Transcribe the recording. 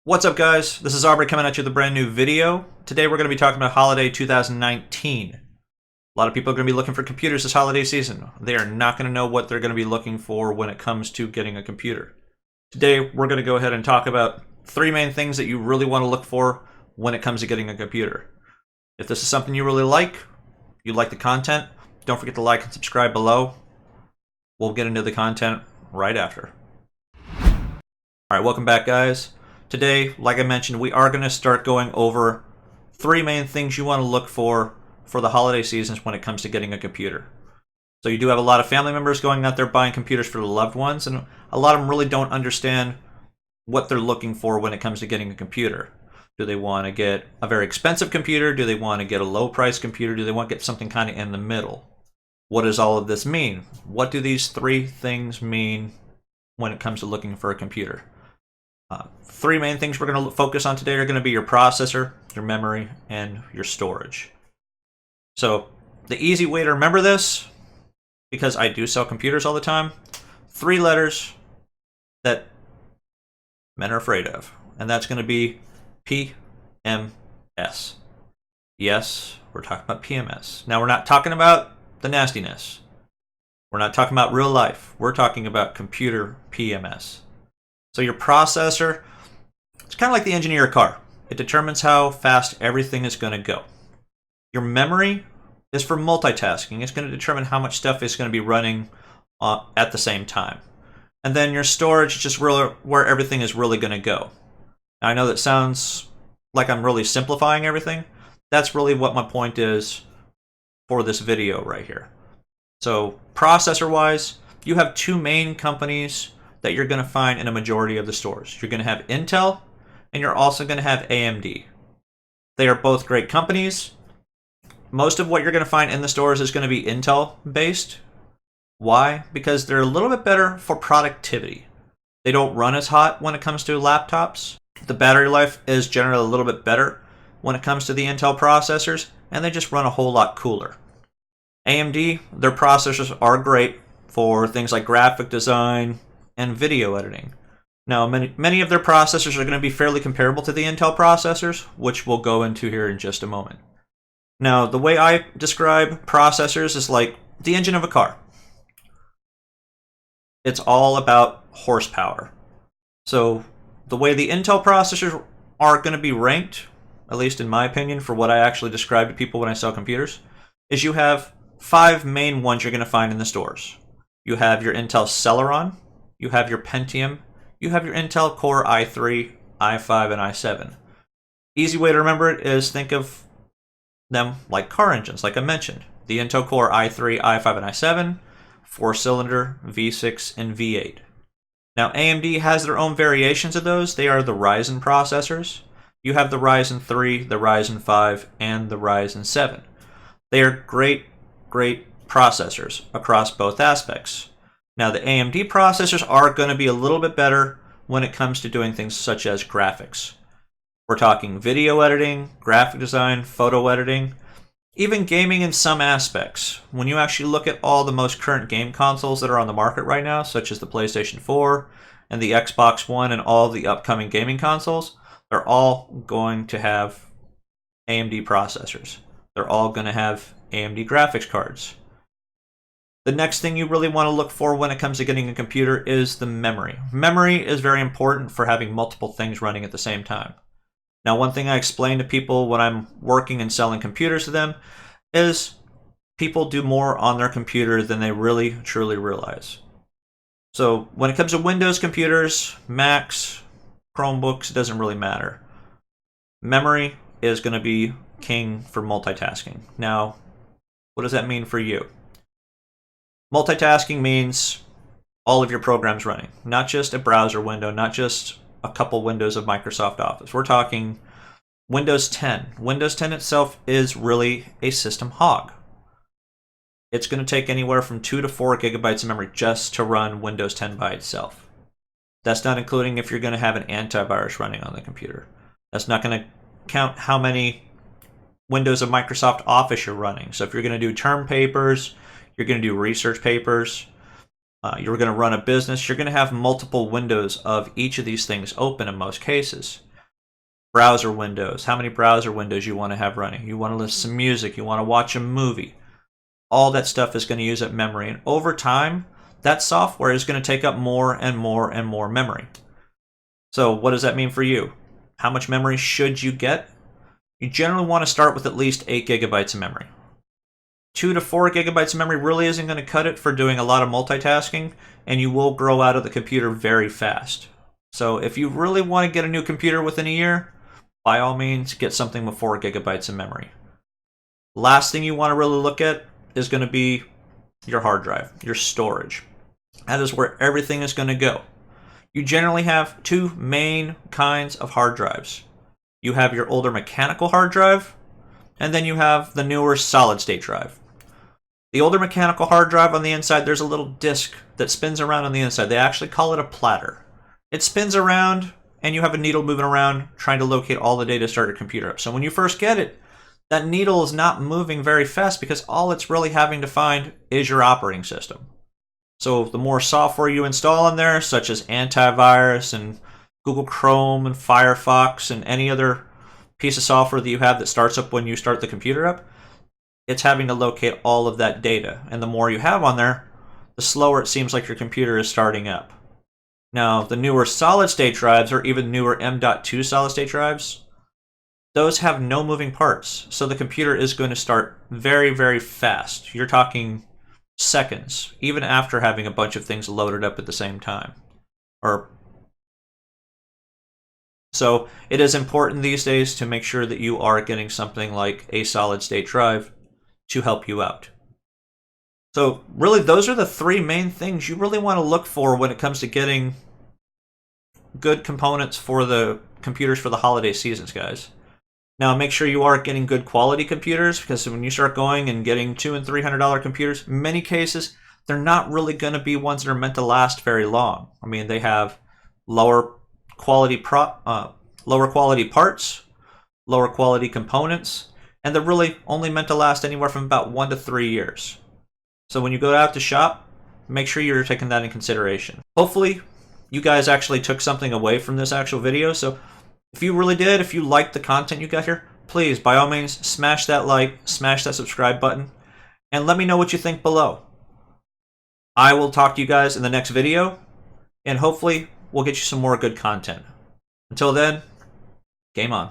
What's up, guys? This is Aubrey coming at you with a brand new video. Today we're going to be talking about holiday 2019. A lot of people are going to be looking for computers this holiday season. They are not going to know what they're going to be looking for when it comes to getting a computer. Today we're going to go ahead and talk about three main things that you really want to look for when it comes to getting a computer. If this is something you really like, you like the content, don't forget to like and subscribe below. We'll get into the content right after. Alright, welcome back, guys. Today, like I mentioned, we are going to start going over three main things you want to look for the holiday seasons when it comes to getting a computer. So you do have a lot of family members going out there buying computers for their loved ones, and a lot of them really don't understand what they're looking for when it comes to getting a computer. Do they want to get a very expensive computer? Do they want to get a low price computer? Do they want to get something kind of in the middle? What does all of this mean? What do these three things mean when it comes to looking for a computer? Three main things we're going to focus on today are going to be your processor, your memory, and your storage. So the easy way to remember this, because I do sell computers all the time, three letters that men are afraid of, and that's going to be PMS. Yes, we're talking about PMS. Now, we're not talking about the nastiness. We're not talking about real life. We're talking about computer PMS. So your processor, it's kind of like the engine of your car. It determines how fast everything is going to go. Your memory is for multitasking. It's going to determine how much stuff is going to be running at the same time. And then your storage is just really where everything is really going to go. Now, I know that sounds like I'm really simplifying everything. That's really what my point is for this video right here. So processor-wise, you have two main companies that you're going to find in a majority of the stores. You're going to have Intel, and you're also going to have AMD. They are both great companies. Most of what you're going to find in the stores is going to be Intel-based. Why? Because they're a little bit better for productivity. They don't run as hot when it comes to laptops. The battery life is generally a little bit better when it comes to the Intel processors, and they just run a whole lot cooler. AMD, their processors are great for things like graphic design and video editing. Now, many of their processors are going to be fairly comparable to the Intel processors, which we'll go into here in just a moment. Now, the way I describe processors is like the engine of a car. It's all about horsepower. So the way the Intel processors are going to be ranked, at least in my opinion, for what I actually describe to people when I sell computers, is you have five main ones you're going to find in the stores. You have your Intel Celeron, you have your Pentium, you have your Intel Core i3, i5, and i7. Easy way to remember it is think of them like car engines, like I mentioned. The Intel Core i3, i5, and i7, 4-cylinder, V6, and V8. Now, AMD has their own variations of those. They are the Ryzen processors. You have the Ryzen 3, the Ryzen 5, and the Ryzen 7. They are great processors across both aspects. Now, the AMD processors are going to be a little bit better when it comes to doing things such as graphics. We're talking video editing, graphic design, photo editing, even gaming in some aspects. When you actually look at all the most current game consoles that are on the market right now, such as the PlayStation 4 and the Xbox One and all the upcoming gaming consoles, they're all going to have AMD processors. They're all going to have AMD graphics cards. The next thing you really want to look for when it comes to getting a computer is the memory. Memory is very important for having multiple things running at the same time. Now, one thing I explain to people when I'm working and selling computers to them is people do more on their computer than they really, truly realize. So when it comes to Windows computers, Macs, Chromebooks, it doesn't really matter. Memory is going to be king for multitasking. Now, what does that mean for you? Multitasking means all of your programs running, not just a browser window, not just a couple windows of Microsoft Office. We're talking Windows 10. Windows 10 itself is really a system hog. It's going to take anywhere from 2 to 4 gigabytes of memory just to run Windows 10 by itself. That's not including if you're going to have an antivirus running on the computer. That's not going to count how many windows of Microsoft Office you're running. So if you're going to do term papers, you're going to do research papers, you're going to run a business, you're going to have multiple windows of each of these things open in most cases. browser windows, how many browser windows you want to have running. You want to listen to music, you want to watch a movie. All that stuff is going to use up memory. And over time, that software is going to take up more and more and more memory. So what does that mean for you? How much memory should you get? You generally want to start with at least 8 gigabytes of memory. 2 to 4 gigabytes of memory really isn't going to cut it for doing a lot of multitasking, and you will grow out of the computer very fast. So if you really want to get a new computer within a year, by all means, get something with 4 gigabytes of memory. Last thing you want to really look at is going to be your hard drive, your storage. That is where everything is going to go. You generally have two main kinds of hard drives. You have your older mechanical hard drive, and then you have the newer solid-state drive. The older mechanical hard drive, on the inside, there's a little disc that spins around on the inside. They actually call it a platter. It spins around, and you have a needle moving around trying to locate all the data to start your computer up. So when you first get it, that needle is not moving very fast because all it's really having to find is your operating system. So the more software you install in there, such as antivirus and Google Chrome and Firefox and any other piece of software that you have that starts up when you start the computer up, it's having to locate all of that data. And the more you have on there, the slower it seems like your computer is starting up. Now, the newer solid-state drives, or even newer M.2 solid-state drives, those have no moving parts. So the computer is going to start very, very fast. You're talking seconds, even after having a bunch of things loaded up at the same time. So it is important these days to make sure that you are getting something like a solid-state drive to help you out. So really, those are the three main things you really want to look for when it comes to getting good components for the computers for the holiday seasons, guys. Now, make sure you are getting good quality computers, because when you start going and getting $200 and $300 computers, in many cases, they're not really going to be ones that are meant to last very long. I mean, they have lower quality parts, lower quality components, and they're really only meant to last anywhere from about 1 to 3 years. So when you go out to shop, make sure you're taking that in consideration. Hopefully, you guys actually took something away from this actual video. So if you really did, if you liked the content you got here, please, by all means, smash that like, smash that subscribe button, and let me know what you think below. I will talk to you guys in the next video, and hopefully we'll get you some more good content. Until then, game on.